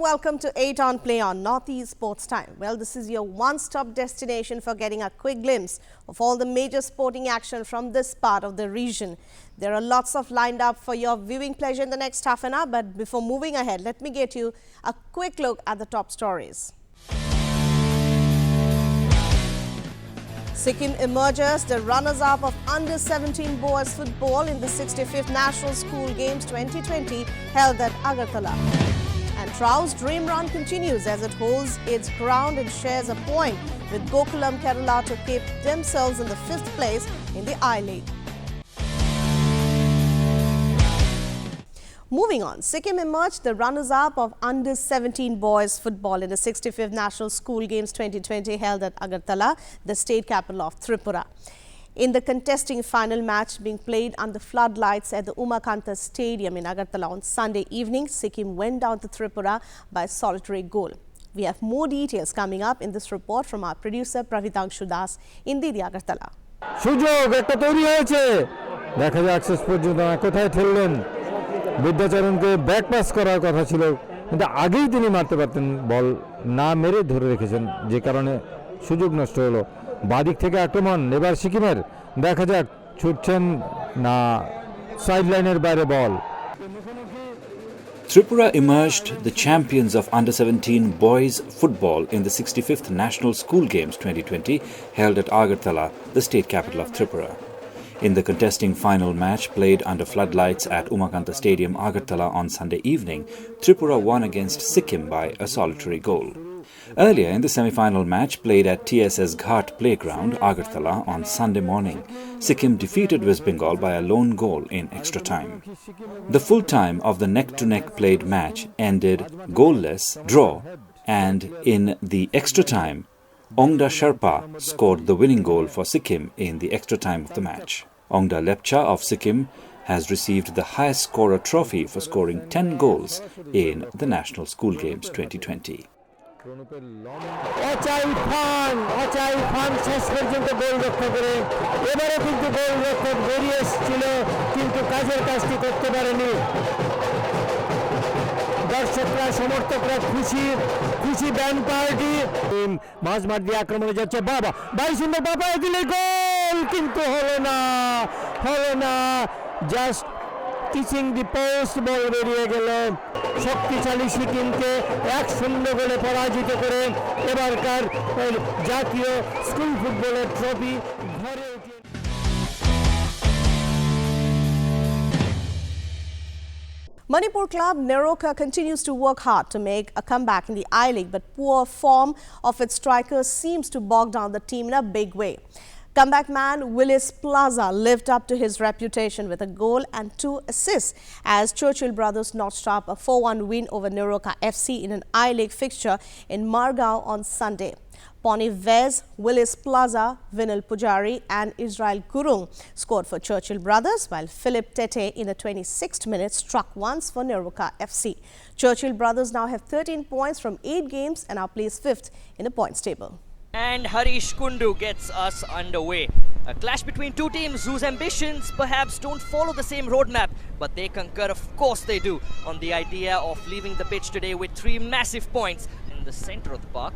welcome to 8 on Play on Northeast Sports Time. Well, this is your one-stop destination for getting a quick glimpse of all the major sporting action from this part of the region. There are lots of lined up for your viewing pleasure in the next half an hour, but before moving ahead, let me get you a quick look at the top stories. Sikkim emerges the runners-up of under-17 boys football in the 65th National School Games 2020 held at Agartala. And Trow's dream run continues as it holds its ground and shares a point with Gokulam Kerala to keep themselves in the 5th place in the I-League. Moving on, Sikkim emerged the runners-up of under-17 boys football in the 65th National School Games 2020 held at Agartala, the state capital of Tripura. In the contesting final match being played under floodlights at the Umakanta Stadium in Agartala on Sunday evening, Sikkim went down to Tripura by a solitary goal. We have more details coming up in this report from our producer Pravitangshu Das in Didi Agartala. বিদ্যাচরণকে back pass করার কথা ছিল কিন্তু আগেই তিনি মারতে পারতেন বল না মেরে ধরে রেখেছেন যে কারণে সুযোগ নষ্ট হলো বাদিক থেকে আক্রমণ এবার সিকিমের দেখা যাক ছুটছেন না সাইড লাইনের বাইরে বল Tripura emerged the champions of under-17 boys football in the 65th National School Games 2020 held at Agartala, the state capital of Tripura. In the contesting final match played under floodlights at Umakanta Stadium, Agartala on Sunday evening, Tripura won against Sikkim by a solitary goal. Earlier in the semi-final match played at TSS Ghat Playground, Agartala on Sunday morning, Sikkim defeated West Bengal by a lone goal in extra time. The full time of the neck-to-neck played match ended goalless draw, and in the extra time, Ongda Sherpa scored the winning goal for Sikkim in the extra time of the match. Ongda Lepcha of Sikkim has received the highest scorer trophy for scoring 10 goals in the National School Games 2020. দর্শকরা সমর্থকরা খুশি band party মাঝ মাঠ দিয়ে আক্রমণে যাচ্ছে বাবা ভাই সুন্দর বাবা দিলে গোল কিন্তু হলো না জাস্ট টিচিং দি পোস্ট বল বেরিয়ে গেল শক্তিশালী সিকিমকে 1-0 গোলে পরাজিত করে এবারকার জাতীয় স্কুল ফুটবলের ট্রফি ঘরে Manipur club Neroka continues to work hard to make a comeback in the I-League, but poor form of its strikers seems to bog down the team in a big way. Comeback man Willis Plaza lived up to his reputation with a goal and 2 assists as Churchill brothers notched up a 4-1 win over Neroka FC in an I-League fixture in Margao on Sunday. Pony Vez, Willis Plaza, Vinil Pujari and Israel Gurung scored for Churchill brothers, while Philip Tete in the 26th minute struck once for Neroka FC. Churchill brothers now have 13 points from 8 games and are placed 5th in the points table. And Harish Kundu gets us underway. A clash between two teams whose ambitions perhaps don't follow the same roadmap, but they concur, of course they do, on the idea of leaving the pitch today with 3 massive points in the center of the park.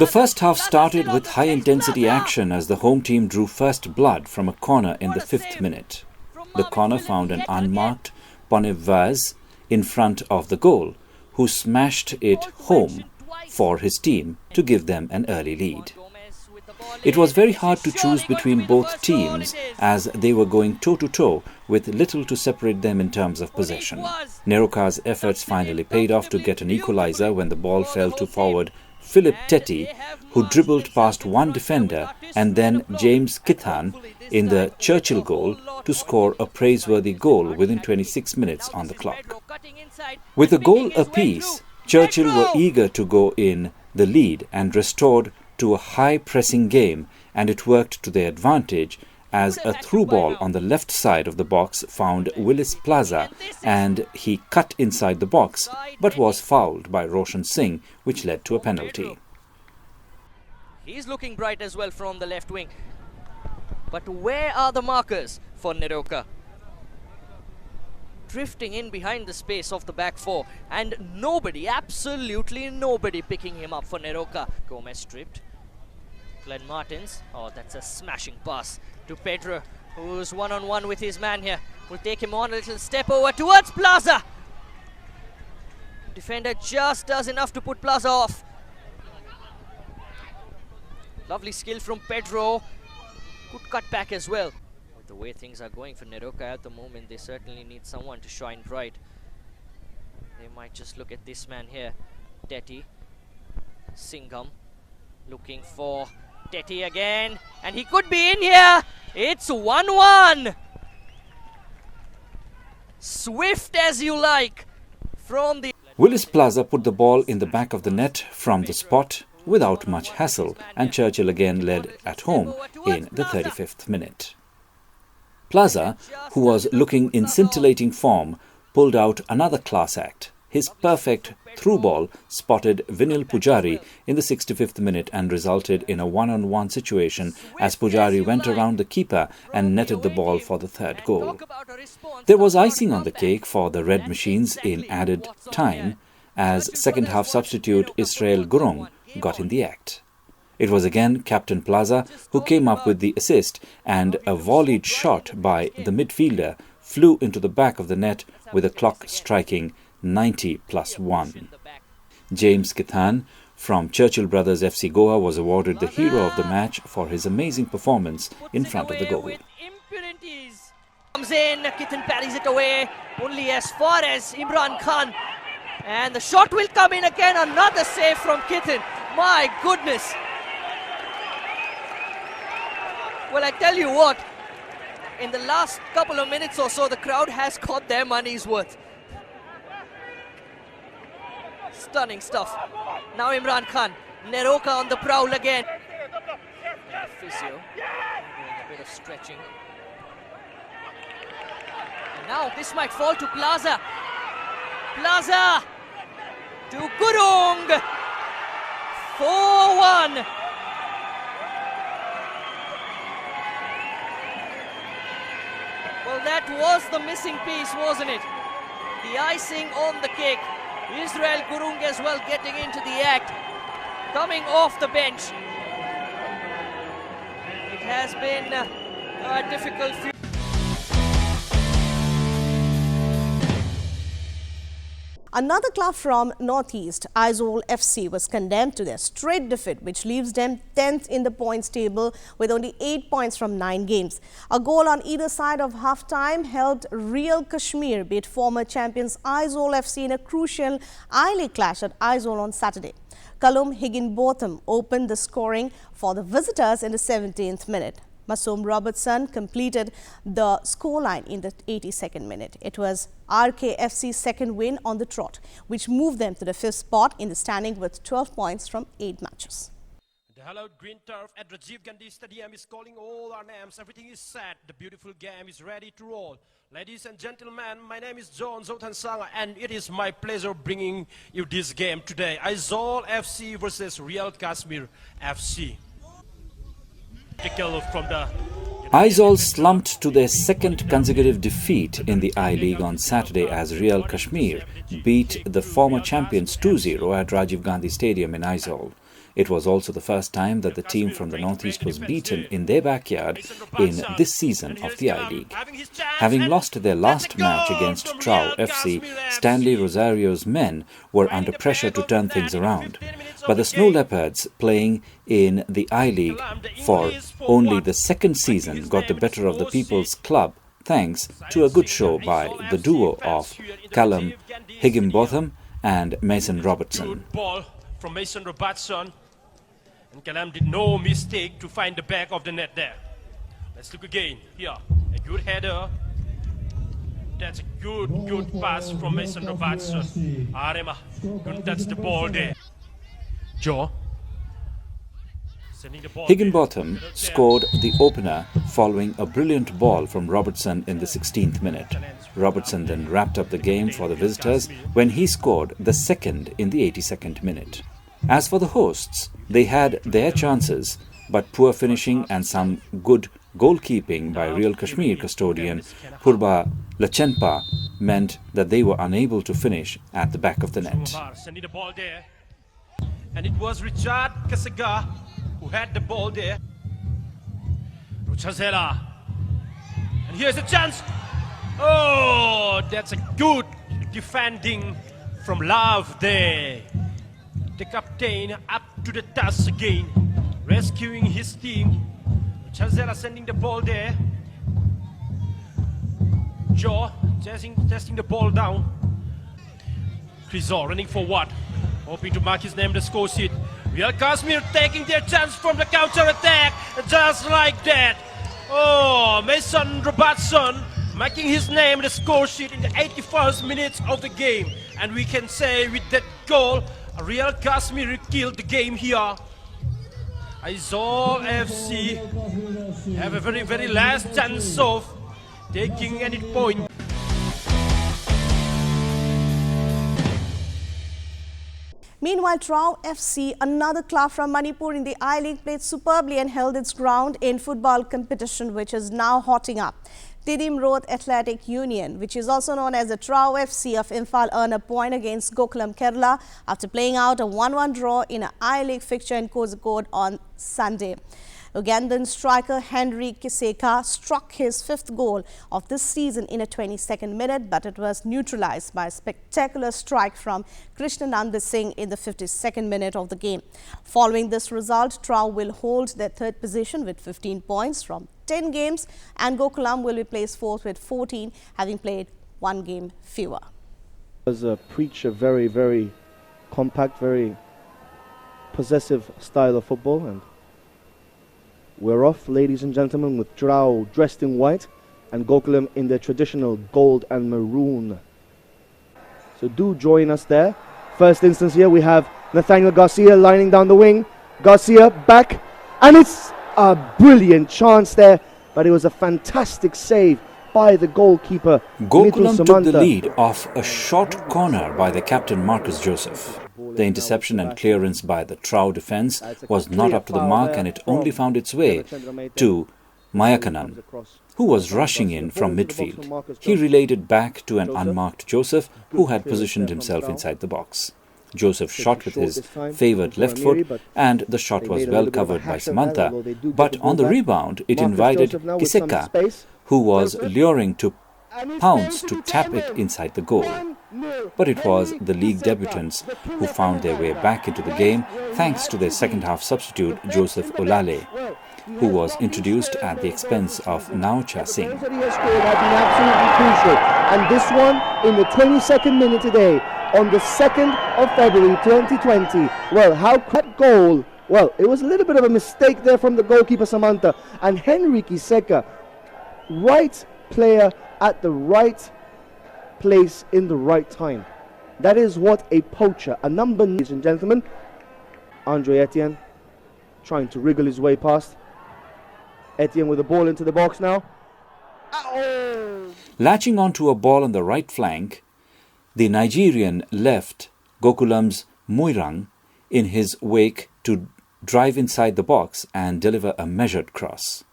The first half started with high-intensity action as the home team drew first blood from a corner in the 5th minute. The corner found an unmarked Pony Vaz in front of the goal, who smashed it home for his team to give them an early lead. It was very hard to choose between both teams as they were going toe-to-toe with little to separate them in terms of possession. Neroka's efforts finally paid off to get an equalizer when the ball fell to forward Philip Teti, who dribbled past one defender, and then James Kithan in the Churchill goal to score a praiseworthy goal within 26 minutes on the clock. With a goal apiece, Churchill were eager to go in the lead and restored to a high-pressing game, and it worked to their advantage as a through ball on the left side of the box found Willis Plaza, and he cut inside the box but was fouled by Roshan Singh, which led to a penalty. He's looking bright as well from the left wing. But where are the markers for Neroka? drifting in behind the space of the back four, and nobody, absolutely nobody picking him up for Neroka. Gomez stripped. Glenn Martins, oh, that's a smashing pass to Pedro, who's one-on-one with his man here. Will take him on a little step over towards Plaza. Defender just does enough to put Plaza off. Lovely skill from Pedro. Good cut back as well. With the way things are going for Neroka at the moment, they certainly need someone to shine bright. They might just look at this man here, Teti Singham, looking for Teti again, and he could be in here. It's 1-1. Swift as you like from the... Willis Plaza put the ball in the back of the net from the spot without much hassle, and Churchill again led at home in the 35th minute. Plaza, who was looking in scintillating form, pulled out another class act. His perfect through ball spotted Vinil Pujari in the 65th minute and resulted in a one-on-one situation as Pujari went around the keeper and netted the ball for the third goal. There was icing on the cake for the Red Machines in added time as second-half substitute Israel Gurung got in the act. It was again Captain Plaza who came up with the assist, and a volleyed shot by the midfielder flew into the back of the net with the clock striking 90+1. James Kithan from Churchill Brothers FC Goa was awarded the hero of the match for his amazing performance in front of the goal. Comes in, Kithan parries it away only as far as Imran Khan, and the shot will come in again. Another save from Kithan. My goodness. Well, I tell you what, in the last couple of minutes or so, the crowd has got their money's worth. Stunning stuff. Now Imran Khan, Neroka on the prowl again. Physio doing a bit of stretching. And now this might fall to Plaza. Plaza to Gurung. 4-1. Well, that was the missing piece, wasn't it? The icing on the cake. Israel Gurung as well getting into the act, coming off the bench. It has been a difficult few. Another club from Northeast, Aizawl FC, was condemned to their straight defeat, which leaves them 10th in the points table with only 8 points from 9 games. A goal on either side of half-time helped Real Kashmir beat former champions Aizawl FC in a crucial I-League clash at Aizawl on Saturday. Callum Higginbotham opened the scoring for the visitors in the 17th minute. Masoom Robertson completed the scoreline in the 82nd minute. It was RKFC's second win on the trot, which moved them to the 5th spot in the standing with 12 points from 8 matches. The hallowed green turf at Rajiv Gandhi Stadium is calling all our names. Everything is set. The beautiful game is ready to roll. Ladies and gentlemen, my name is John Zotansanga, and it is my pleasure bringing you this game today. Aizawl FC versus Real Kashmir FC. Aizawl slumped to their second consecutive defeat in the I-League on Saturday as Real Kashmir beat the former champions 2-0 at Rajiv Gandhi Stadium in Aizawl. It was also the first time that the team from the Northeast was beaten in their backyard in this season of the I-League. Having lost their last match against Trau FC, Stanley Rosario's men were under pressure to turn things around. But the Snow Leopards, playing in the I-League for only the second season, got the better of the People's Club thanks to a good show by the duo of Callum Higginbotham and Mason Robertson. From Mason Robertson, and Callum did no mistake to find the back of the net there. Let's look again. Here, a good header. That's a good pass from Mason Robertson. Arema couldn't touch the ball there. Joe. Higginbotham scored the opener following a brilliant ball from Robertson in the 16th minute. Robertson then wrapped up the game for the visitors when he scored the second in the 82nd minute. As for the hosts, they had their chances, but poor finishing and some good goalkeeping by Real Kashmir custodian Purba Lachenpa meant that they were unable to finish at the back of the net. Sending the ball there. And it was Richard Kasaga who had the ball there. Ruchazela. And here's a chance. Oh, that's a good defending from Love there. The captain up to the task again, rescuing his team. Ruchazela sending the ball there. Joe testing the ball down. Crisol running forward, hoping to mark his name the score sheet. Real Kashmir taking their chance from the counter attack, just like that. Oh, Mason Robertson making his name the score sheet in the 81st minutes of the game. And we can say with that goal, Real Kashmir killed the game here. Aizawl FC have a very last chance of taking any point. Meanwhile, Trao FC, another club from Manipur in the I-League, played superbly and held its ground in football competition, which is now hotting up. Tidim Road Athletic Union, which is also known as the Trao FC of Imphal, earned a point against Gokulam Kerala after playing out a 1-1 draw in an I-League fixture in Kozhikode on Sunday. Ugandan striker Henry Kiseka struck his 5th goal of this season in a 22nd minute, but it was neutralized by a spectacular strike from Krishnanand Singh in the 52nd minute of the game. Following this result, Trao will hold their 3rd position with 15 points from 10 games, and Gokulam will be placed 4th with 14, having played 1 game fewer. As a preach a very compact, very possessive style of football, and we're off, ladies and gentlemen, with Trao dressed in white and Gokulam in their traditional gold and maroon. So do join us there. First instance here, we have Nathaniel Garcia lining down the wing. Garcia back, and it's a brilliant chance there, but it was a fantastic save by the goalkeeper. Gokulam took the lead off a short corner by the captain Marcus Joseph. The interception and clearance by the Trao defence was not up to the mark, and it only found its way to Mayakanan, who was rushing in from midfield. He relayed it back to an unmarked Joseph, who had positioned himself inside the box. Joseph shot with his favoured left foot, and the shot was well covered by Samantha, but on the rebound it invited Kiseka, who was luring to pounce to tap it inside the goal. But it was the league debutants who found their way back into the game thanks to their second-half substitute Joseph Olale, who was introduced at the expense of Naucha Singh. He has scored have been absolutely crucial, and this one in the 22nd minute today on the 2nd of February 2020. Well, how that goal, well, it was a little bit of a mistake there from the goalkeeper Samantha, and Henry Kiseka, right player at the right place in the right time. That is what a poacher, a number, ladies and gentlemen. Andre Etienne trying to wriggle his way past. Etienne with the ball into the box now. Oh. Latching onto a ball on the right flank, the Nigerian left Gokulam's Moirang in his wake to drive inside the box and deliver a measured cross.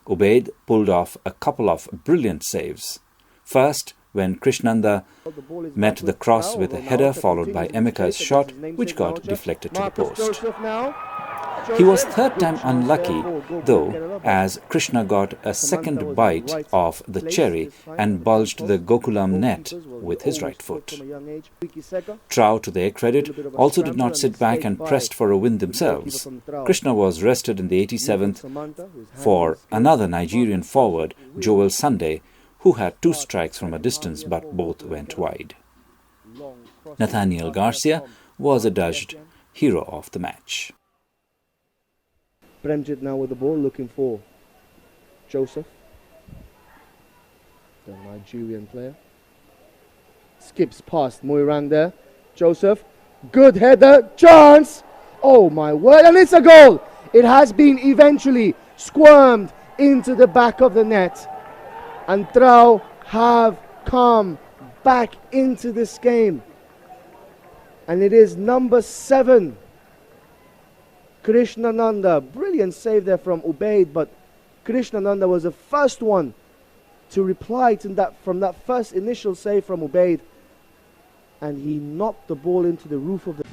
Ubaid pulled off a couple of brilliant saves. First, when Krishnanda met the cross with a header followed by Emeka's shot, which got deflected to the post. He was 3rd time unlucky, though, as Krishna got a second bite of the cherry and bulged the Gokulam net with his right foot. Trao, to their credit, also did not sit back and pressed for a win themselves. Krishna was rested in the 87th for another Nigerian forward, Joel Sunday, who had 2 strikes from a distance, but both went wide. Nathaniel Garcia was adjudged hero of the match. Premjit now with the ball, looking for Joseph, the Nigerian player. Skips past Moirang there. Joseph, good header, chance! Oh my word, and it's a goal! It has been eventually squirmed into the back of the net. And Trao have come back into this game. And it is number 7. Krishnananda, brilliant save there from Ubaid, but Krishnananda was the first one to reply to that from that first initial save from Ubaid, and he knocked the ball into the roof of the...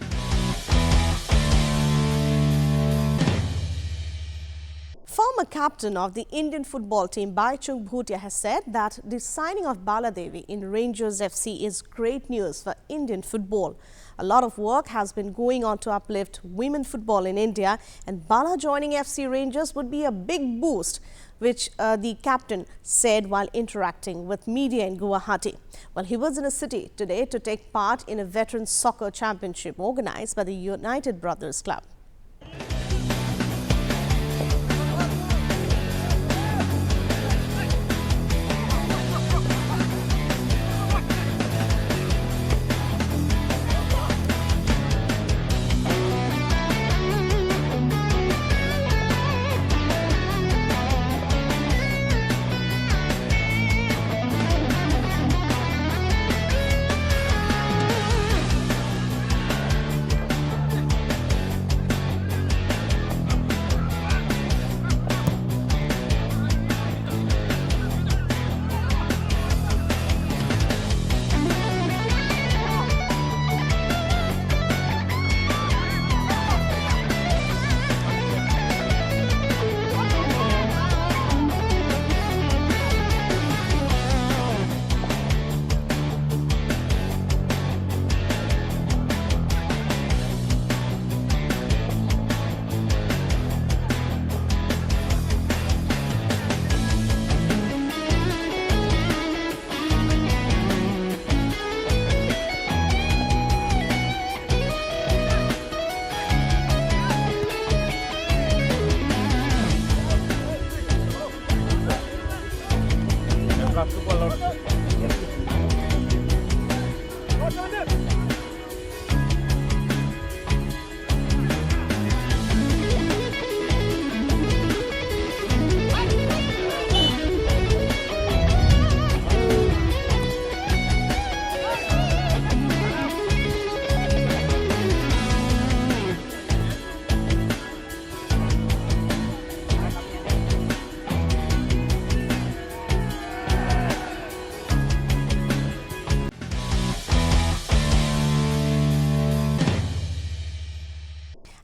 Former captain of the Indian football team Baichung Bhutia has said that the signing of Baladevi in Rangers FC is great news for Indian football. A lot of work has been going on to uplift women football in India, and Bala joining FC Rangers would be a big boost, which the captain said while interacting with media in Guwahati. Well, he was in a city today to take part in a veterans soccer championship organized by the United Brothers Club.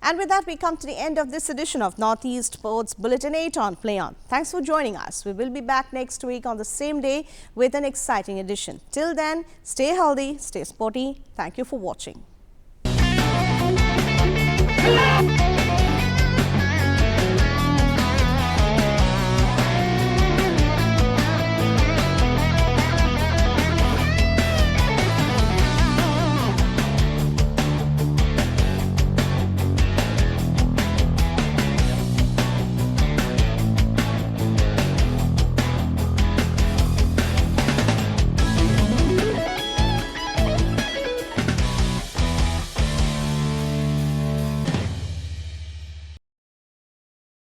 And with that, we come to the end of this edition of Northeast Sports Bulletin 8 on Play On. Thanks for joining us. We will be back next week on the same day with an exciting edition. Till then, stay healthy, stay sporty. Thank you for watching.